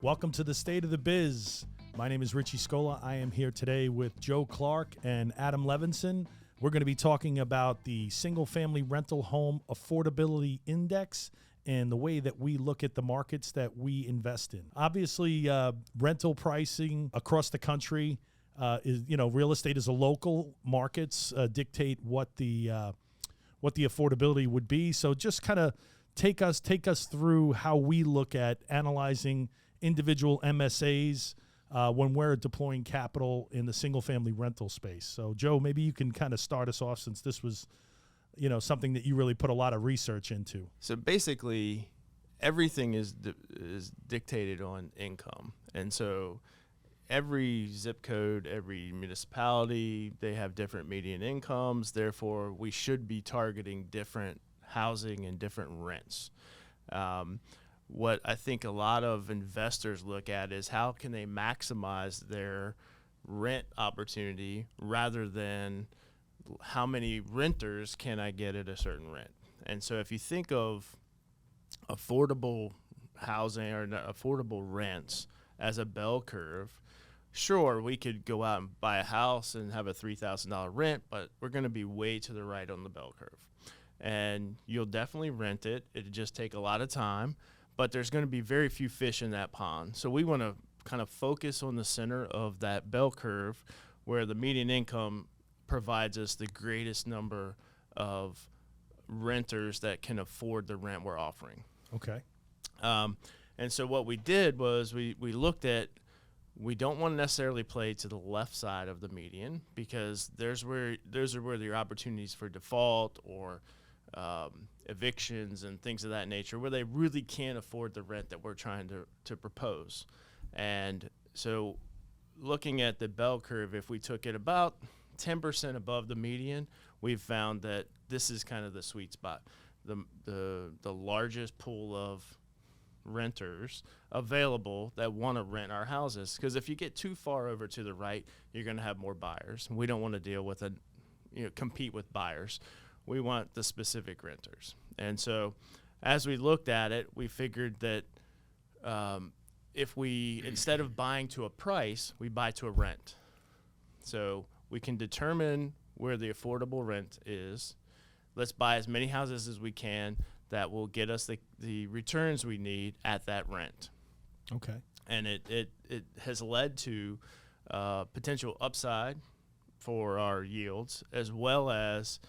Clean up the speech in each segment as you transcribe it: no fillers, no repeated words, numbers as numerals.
Welcome to the State of the Biz. My name is Richie Scola. I am here today with Joe Clark and Adam Levinson. We're going to be talking about the single-family rental home affordability index and the way that we look at the markets that we invest in. Obviously, rental pricing across the country is, real estate is a local. Markets dictate what the affordability would be. So just kind of take us through how we look at analyzing individual MSAs when we're deploying capital in the single-family rental space. So, Joe, maybe you can kind of start us off, since this was, something that you really put a lot of research into. So basically, everything is dictated on income, and so every zip code, every municipality, they have different median incomes. Therefore, we should be targeting different housing and different rents. What I think a lot of investors look at is how can they maximize their rent opportunity rather than how many renters can I get at a certain rent. And so if you think of affordable housing or affordable rents as a bell curve, sure, we could go out and buy a house and have a $3,000 rent, but we're going to be way to the right on the bell curve. And you'll definitely rent it. It'll just take a lot of time, but there's going to be very few fish in that pond. So we want to kind of focus on the center of that bell curve where the median income provides us the greatest number of renters that can afford the rent we're offering. Okay. And so what we did was we looked at, we don't want to necessarily play to the left side of the median because those are where your opportunities for default or evictions and things of that nature, where they really can't afford the rent that we're trying to propose. And so looking at the bell curve, if we took it about 10% above the median, we've found that this is kind of the sweet spot, the largest pool of renters available that want to rent our houses. Because if you get too far over to the right, you're going to have more buyers. We don't want to deal with compete with buyers. We want the specific renters. And so as we looked at it, we figured that if we, instead of buying to a price, we buy to a rent. So we can determine where the affordable rent is. Let's buy as many houses as we can that will get us the returns we need at that rent. Okay. And it has led to potential upside for our yields, as well as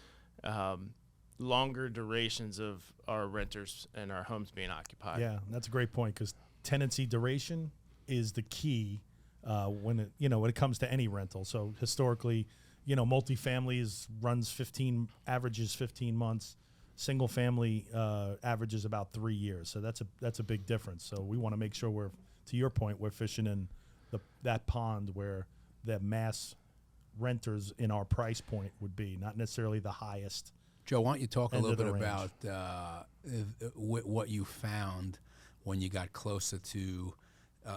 longer durations of our renters and our homes being occupied. Yeah, that's a great point, because tenancy duration is the key when it comes to any rental. So historically, multifamily averages 15 months. Single family averages about 3 years. So that's a big difference. So we want to make sure to your point, we're fishing in that pond where the mass renters in our price point would be, not necessarily the highest. Joe, why don't you talk a little bit about what you found when you got closer to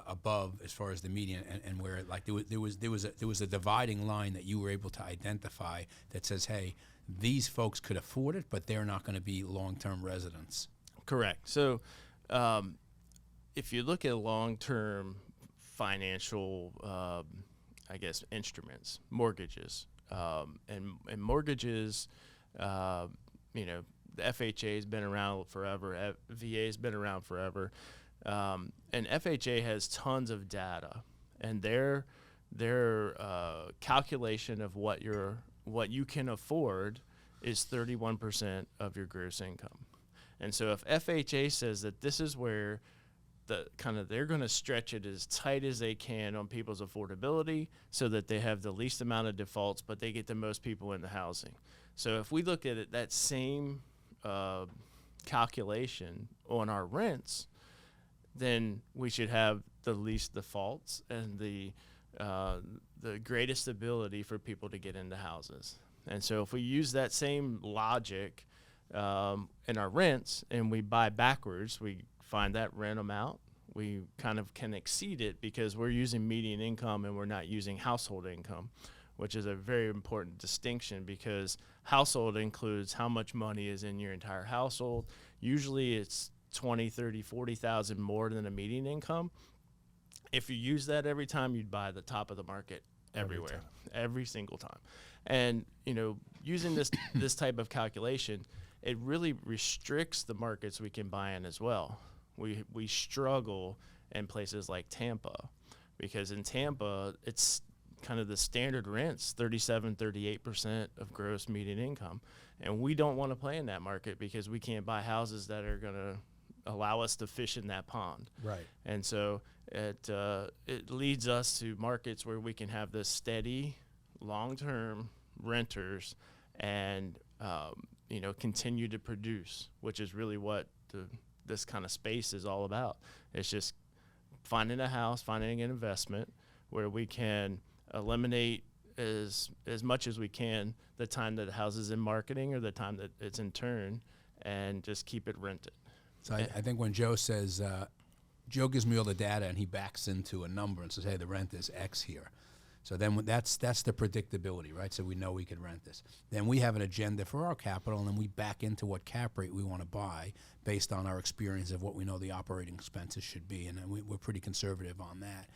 above, as far as the median, and where there was a dividing line that you were able to identify that says, hey, these folks could afford it, but they're not going to be long-term residents. Correct. So if you look at long-term financial, instruments, mortgages, and mortgages, the FHA has been around forever. VA has been around forever. And FHA has tons of data, and their calculation of what you can afford is 31% of your gross income. And so if FHA says that this is where they're going to stretch it as tight as they can on people's affordability so that they have the least amount of defaults, but they get the most people in the housing. So if we look at it, that same calculation on our rents, then we should have the least defaults and the greatest ability for people to get into houses. And so if we use that same logic in our rents and we buy backwards, we find that rent amount, we kind of can exceed it because we're using median income and we're not using household income, which is a very important distinction because household includes how much money is in your entire household. Usually it's 20, 30, 40,000 more than a median income. If you use that every time, you'd buy the top of the market everywhere, every single time. And, using this type of calculation, it really restricts the markets we can buy in as well. We struggle in places like Tampa, because in Tampa, it's kind of the standard rents, 38% of gross median income. And we don't want to play in that market because we can't buy houses that are going to allow us to fish in that pond. Right. And so it leads us to markets where we can have this steady, long-term renters and, continue to produce, which is really what this kind of space is all about. It's just finding a house, finding an investment where we can eliminate as much as we can the time that the house is in marketing or the time that it's in turn, and just keep it rented. So I think when Joe says, Joe gives me all the data and he backs into a number and says, hey, the rent is X here. So then that's the predictability, right? So we know we can rent this. Then we have an agenda for our capital, and then we back into what cap rate we want to buy based on our experience of what we know the operating expenses should be, and we're pretty conservative on that.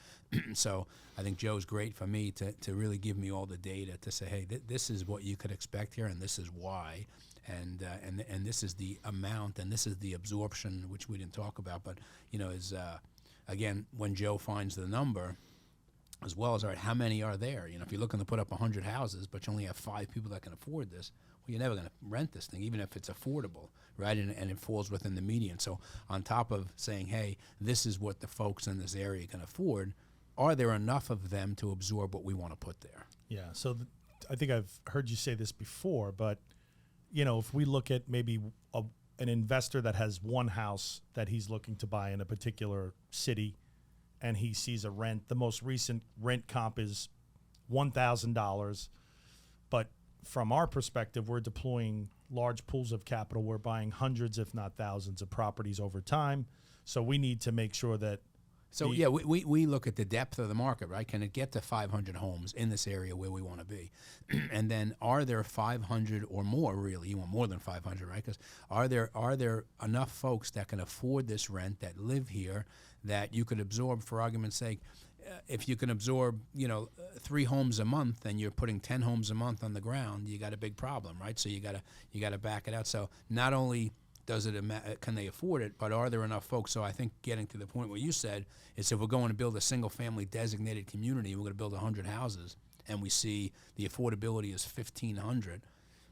So I think Joe's great for me to really give me all the data to say, hey, this is what you could expect here, and this is why. And this is the amount, and this is the absorption, which we didn't talk about. But again, when Joe finds the number, as well as, all right, how many are there? If you're looking to put up 100 houses, but you only have 5 people that can afford this, well, you're never going to rent this thing, even if it's affordable, right? And it falls within the median. So on top of saying, hey, this is what the folks in this area can afford, are there enough of them to absorb what we want to put there? Yeah. So I think I've heard you say this before, but if we look at maybe an investor that has one house that he's looking to buy in a particular city, and he sees a rent, the most recent rent comp is $1,000. But from our perspective, we're deploying large pools of capital. We're buying hundreds, if not thousands, of properties over time. So we need to make sure that. So we look at the depth of the market, right? Can it get to 500 homes in this area where we want to be? And then are there 500 or more, really? You want more than 500, right? Because are there enough folks that can afford this rent, that live here, that you could absorb, for argument's sake? If you can absorb, 3 homes a month, and you're putting 10 homes a month on the ground, you got a big problem, right? So you gotta back it out. So not only can they afford it, but are there enough folks? So I think getting to the point where you said is, if we're going to build a single-family designated community, we're going to build 100 houses, and we see the affordability is $1,500,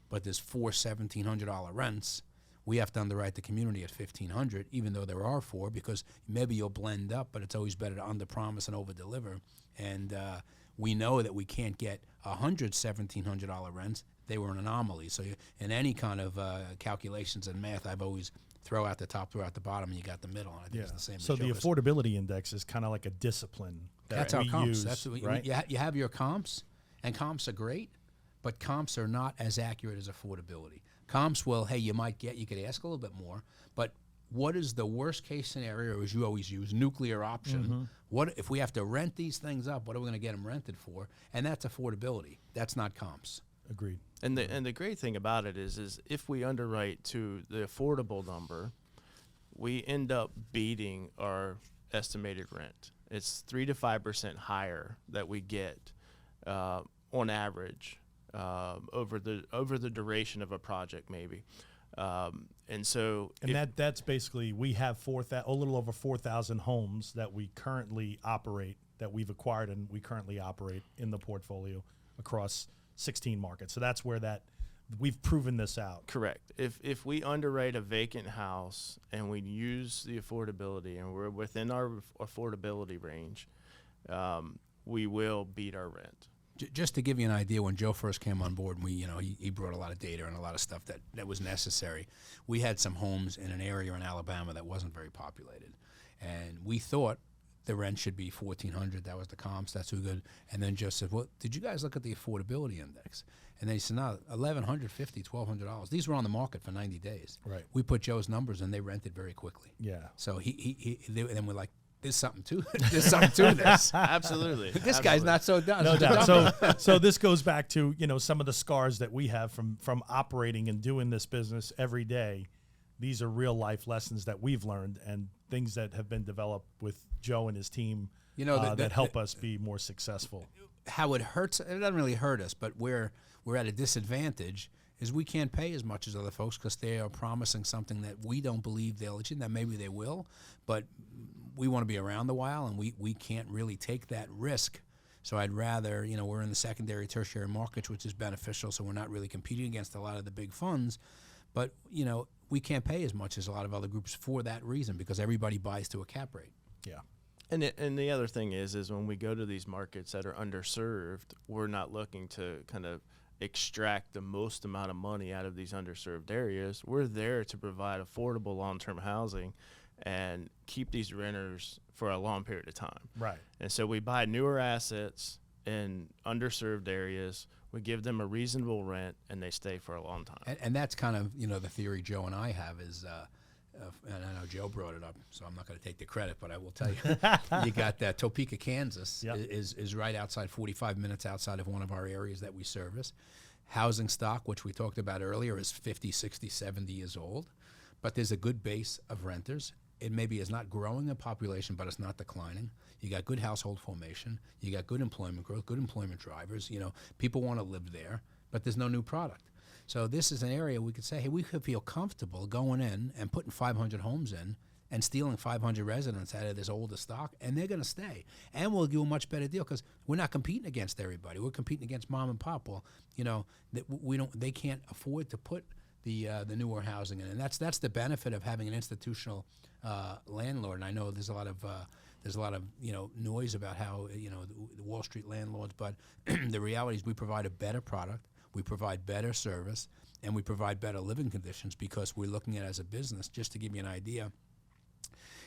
but there's 4 $1,700 rents. We have to underwrite the community at $1,500, even though there are 4, because maybe you'll blend up, but it's always better to underpromise and overdeliver. And we know that we can't get 100 $1,700 rents. They were an anomaly. So in any kind of calculations and math, I've always throw out the top, throw out the bottom, and you got the middle. And I think it's the same. So the affordability index is kind of like a discipline that's our comps. Use, right? You have your comps, and comps are great, but comps are not as accurate as affordability. Comps will, hey, you could ask a little bit more, but what is the worst case scenario, as you always use, nuclear option? Mm-hmm. What if we have to rent these things up? What are we going to get them rented for? And that's affordability. That's not comps. Agreed. And the great thing about it is if we underwrite to the affordable number, we end up beating our estimated rent. It's 3 to 5% higher that we get on average over the duration of a project, maybe. That's basically, we have a little over 4,000 homes that we currently operate, that we've acquired and we currently operate in the portfolio across 16 markets. So that's where we've proven this out. Correct. If we underwrite a vacant house and we use the affordability and we're within our affordability range, we will beat our rent. Just to give you an idea, when Joe first came on board, he brought a lot of data and a lot of stuff that was necessary. We had some homes in an area in Alabama that wasn't very populated, and we thought the rent should be $1,400. That was the comps. That's too good. And then Joe said, "Well, did you guys look at the affordability index?" And they said, "No, $1,150, $1,200. These were on the market for 90 days." Right. We put Joe's numbers, and they rented very quickly. Yeah. So then we're like, there's something to this. Absolutely. This guy's not so dumb. No doubt. So this goes back to, some of the scars that we have from operating and doing this business every day. These are real life lessons that we've learned and things that have been developed with Joe and his team that help us be more successful. How it hurts, it doesn't really hurt us, but where we're at a disadvantage is we can't pay as much as other folks because they are promising something that we don't believe they'll achieve. That maybe they will, but we want to be around a while, and we can't really take that risk. So I'd rather, we're in the secondary, tertiary markets, which is beneficial, so we're not really competing against a lot of the big funds. But, we can't pay as much as a lot of other groups for that reason because everybody buys to a cap rate. Yeah. And the other thing is when we go to these markets that are underserved, we're not looking to kind of extract the most amount of money out of these underserved areas. We're there to provide affordable long-term housing and keep these renters for a long period of time. Right. And so we buy newer assets in underserved areas. We give them a reasonable rent, and they stay for a long time. And that's kind of, the theory Joe and I have is, and I know Joe brought it up, so I'm not going to take the credit, but I will tell you, you got Topeka, Kansas is right outside, 45 minutes outside of one of our areas that we service. Housing stock, which we talked about earlier, is 50, 60, 70 years old, but there's a good base of renters. It maybe is not growing in population, but it's not declining. You got good household formation. You got good employment growth, good employment drivers. People want to live there, but there's no new product. So this is an area we could say, hey, we could feel comfortable going in and putting 500 homes in and stealing 500 residents out of this older stock, and they're going to stay. And we'll do a much better deal because we're not competing against everybody. We're competing against mom and pop. Well, they can't afford to put the newer housing in, and that's the benefit of having an institutional landlord. And I know there's a lot of noise about how the Wall Street landlords, but the reality is we provide a better product, we provide better service, and we provide better living conditions because we're looking at it as a business. Just to give you an idea,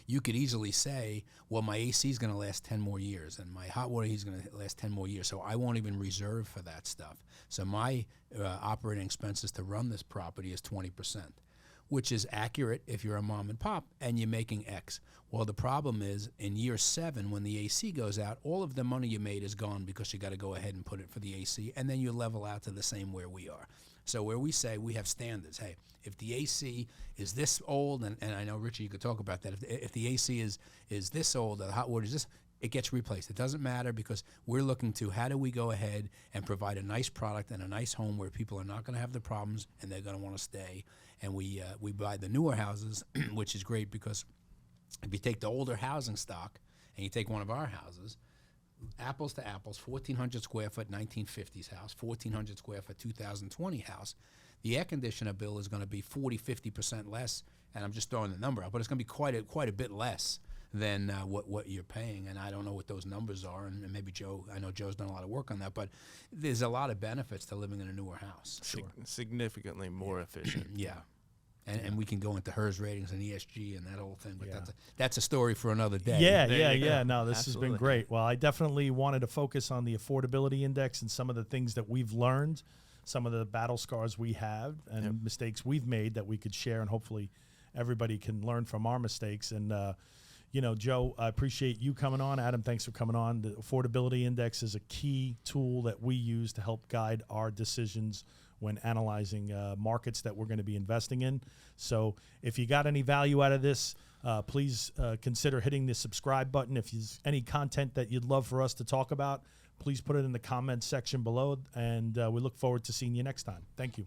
you could easily say, well, my AC is going to last 10 more years and my hot water is going to last 10 more years, so I won't even reserve for that stuff. So my operating expenses to run this property is 20%, which is accurate if you're a mom and pop and you're making X. Well, the problem is in year 7, when the AC goes out, all of the money you made is gone because you got to go ahead and put it for the AC, and then you level out to the same where we are. So where we say we have standards, hey, if the AC is this old, and I know, Richie, you could talk about that, if the AC is this old, the hot water is this, it gets replaced. It doesn't matter because we're looking to how do we go ahead and provide a nice product and a nice home where people are not going to have the problems and they're going to want to stay. And we buy the newer houses, which is great because if you take the older housing stock and you take one of our houses, apples to apples, 1,400 square foot 1950s house, 1,400 square foot 2020 house, the air conditioner bill is going to be 40-50% less, and I'm just throwing the number out, but it's going to be quite a bit less than what you're paying, and I don't know what those numbers are, and maybe Joe, I know Joe's done a lot of work on that, but there's a lot of benefits to living in a newer house. Sure. Significantly more efficient. Yeah. And we can go into HERS ratings and ESG and that whole thing, but that's a story for another day. Yeah. No, this has been great. Well, I definitely wanted to focus on the affordability index and some of the things that we've learned, some of the battle scars we have and mistakes we've made that we could share, and hopefully everybody can learn from our mistakes. And, Joe, I appreciate you coming on. Adam, thanks for coming on. The affordability index is a key tool that we use to help guide our decisions when analyzing markets that we're going to be investing in. So if you got any value out of this, please consider hitting the subscribe button. If there's any content that you'd love for us to talk about, please put it in the comments section below, and we look forward to seeing you next time. Thank you.